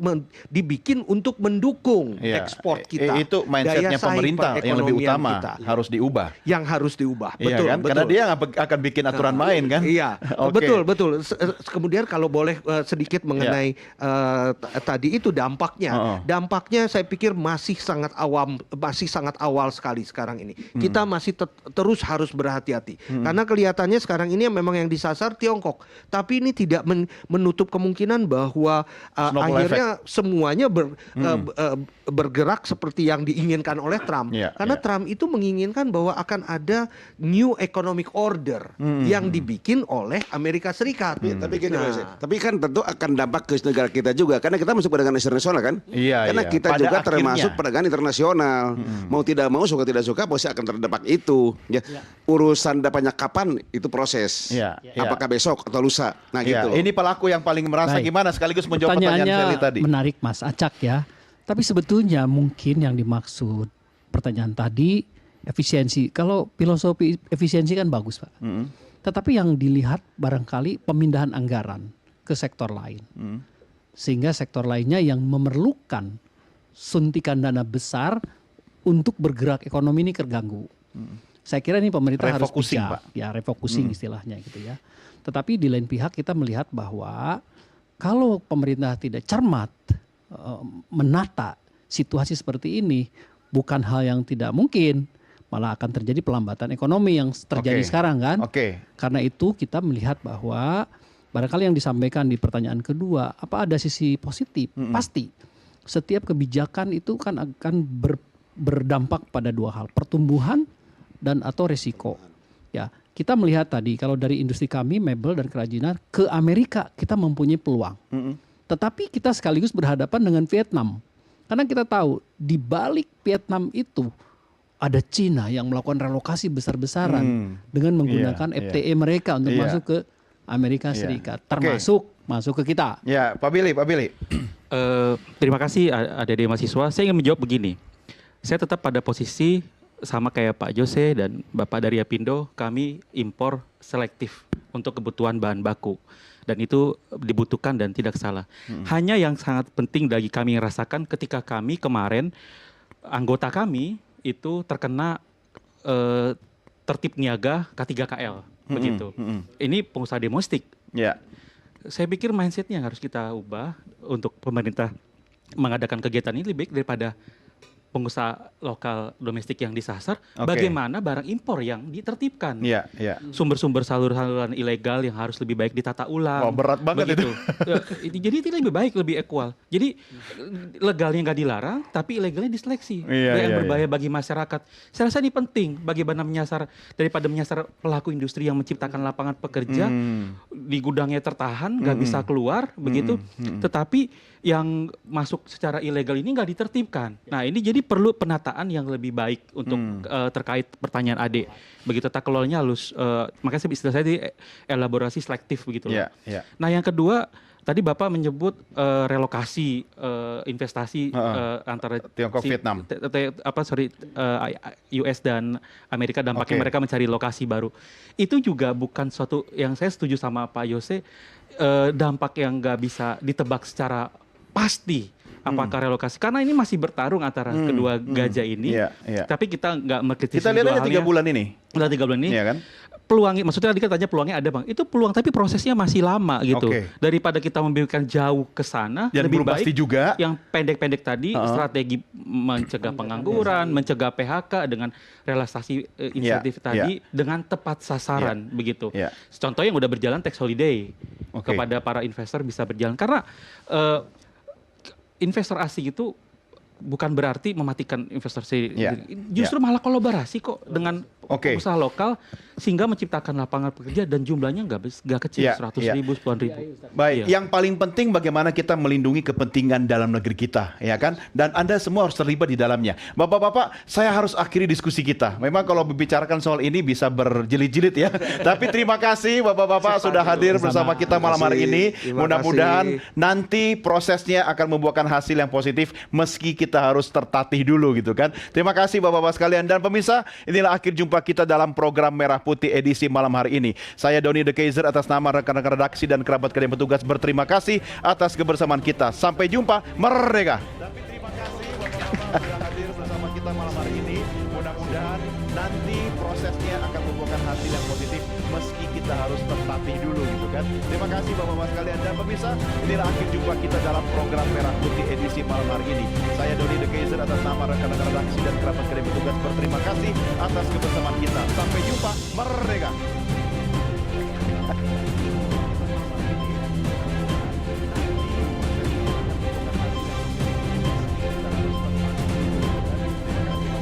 dibikin untuk mendukung ekspor kita. Itu mindsetnya pemerintah yang lebih utama harus diubah. Yang harus diubah, betul. Kan? Karena dia akan bikin aturan main kan. Iya, betul. Kemudian kalau boleh sedikit mengenai tadi itu dampaknya. Dampaknya saya pikir masih sangat awal sekali sekarang ini. Kita masih terus harus berhati-hati. Karena kelihatannya sekarang ini memang yang disasar Tiongkok. Tapi ini tidak menutup kemungkinan bahwa akhirnya semuanya bergerak seperti yang diinginkan oleh Trump. Karena Trump itu menginginkan bahwa akan ada new economic order yang dibikin oleh Amerika Serikat. Tapi kan tentu akan dampak ke negara kita juga. Karena kita masuk perdagangan internasional kan? Karena kita pada juga termasuk perdagangan internasional. Mau tidak mau, suka tidak suka, pasti akan terdampak itu. Urusan dapatnya kapan itu proses. Apakah besok atau lusa? Nah gitu. Ini pelaku yang paling merasa gimana sekaligus menjawab pertanyaan Shirley tadi. Menarik Mas Acak ya. Tapi sebetulnya mungkin yang dimaksud pertanyaan tadi efisiensi. Kalau filosofi efisiensi kan bagus Pak. Tetapi yang dilihat barangkali pemindahan anggaran ke sektor lain. Sehingga sektor lainnya yang memerlukan suntikan dana besar untuk bergerak ekonomi ini terganggu. Saya kira ini pemerintah harus bijak, refocusing istilahnya gitu ya. Tetapi di lain pihak kita melihat bahwa kalau pemerintah tidak cermat menata situasi seperti ini, bukan hal yang tidak mungkin, malah akan terjadi pelambatan ekonomi yang terjadi sekarang kan. Karena itu kita melihat bahwa barangkali yang disampaikan di pertanyaan kedua, apa ada sisi positif? Pasti. Setiap kebijakan itu kan akan berdampak pada dua hal, pertumbuhan dan atau resiko. Ya, kita melihat tadi kalau dari industri kami mebel dan kerajinan ke Amerika kita mempunyai peluang. Tetapi kita sekaligus berhadapan dengan Vietnam. Karena kita tahu di balik Vietnam itu ada Cina yang melakukan relokasi besar-besaran dengan menggunakan FTA mereka untuk masuk ke Amerika Serikat, termasuk masuk ke kita. Ya, Pak Billy. Terima kasih adik-adik mahasiswa. Saya ingin menjawab begini. Saya tetap pada posisi sama kayak Pak Jose dan Bapak dari Apindo, kami impor selektif untuk kebutuhan bahan baku. Dan itu dibutuhkan dan tidak salah. Hanya yang sangat penting bagi kami yang rasakan ketika kami kemarin, anggota kami itu terkena tertib niaga K3KL. Begitu. Ini pengusaha domestik. Ya. Saya pikir mindsetnya yang harus kita ubah untuk pemerintah mengadakan kegiatan ini lebih baik daripada pengusaha lokal domestik yang disasar. Bagaimana barang impor yang ditertibkan? Sumber-sumber saluran ilegal yang harus lebih baik ditata ulang. Oh, berat banget itu. Jadi itu lebih baik, lebih equal. Jadi legalnya nggak dilarang, tapi ilegalnya diseleksi. Yang berbahaya bagi masyarakat. Saya rasa ini penting bagaimana daripada menyasar pelaku industri yang menciptakan lapangan pekerja di gudangnya tertahan, nggak bisa keluar, begitu. Tetapi yang masuk secara ilegal ini nggak ditertibkan. Nah ini jadi perlu penataan yang lebih baik untuk terkait pertanyaan adik. Begitu tata kelolanya halus, makanya istilah saya di elaborasi selektif begitu. Nah yang kedua, tadi Bapak menyebut relokasi investasi antara Tiongkok Vietnam. US dan Amerika, dampaknya mereka mencari lokasi baru. Itu juga bukan suatu yang saya setuju sama Pak Yose, dampak yang nggak bisa ditebak secara pasti apakah relokasi, karena ini masih bertarung antara kedua gajah ini. Tapi kita nggak mengkritisi. Kita lihat aja 3 bulan ini. Udah 3 bulan ini. Iya kan? Peluangnya, maksudnya tadi katanya peluangnya ada Bang. Itu peluang tapi prosesnya masih lama gitu. Daripada kita membiarkan jauh ke sana, dan lebih belum baik pasti juga yang pendek-pendek tadi, strategi mencegah pengangguran, mencegah PHK dengan relaksasi insentif tadi dengan tepat sasaran begitu. Contoh yang udah berjalan tax holiday kepada para investor bisa berjalan, karena investor asing itu bukan berarti mematikan investor justru malah kolaborasi kok dengan usaha lokal sehingga menciptakan lapangan pekerja dan jumlahnya nggak kecil, 100.000, puluhan ribu. Baik, yang paling penting bagaimana kita melindungi kepentingan dalam negeri kita, ya kan? Dan Anda semua harus terlibat di dalamnya. Bapak-bapak, saya harus akhiri diskusi kita. Memang kalau membicarakan soal ini bisa berjilid-jilid ya. Tapi terima kasih Bapak-bapak sudah hadir bersama kita malam hari ini. Mudah-mudahan nanti prosesnya akan membuahkan hasil yang positif meski kita harus tertatih dulu gitu kan. Terima kasih Bapak-bapak sekalian, dan pemirsa, inilah akhir jumpa kita dalam program Merah Putih edisi malam hari ini. Saya Doni De Keizer atas nama rekan-rekan redaksi dan kerabat kalian petugas berterima kasih atas kebersamaan kita. Sampai jumpa, merdeka. Tapi terima kasih Bapak-bapak sudah hadir bersama kita malam hari ini. Mudah-mudahan nanti prosesnya akan membuahkan hasil yang positif meski kita harus tertatih dulu gitu kan. Terima kasih Bapak-bapak sekalian, dan pemirsa, inilah akhir jumpa kita dalam program Merah Putih edisi malam hari ini. Saya Doni De Keizer atas nama rekan-rekan redaksi dan kerabat kalian petugas berterima kasih atas kebersamaan kita. Sampai jumpa, merdeka.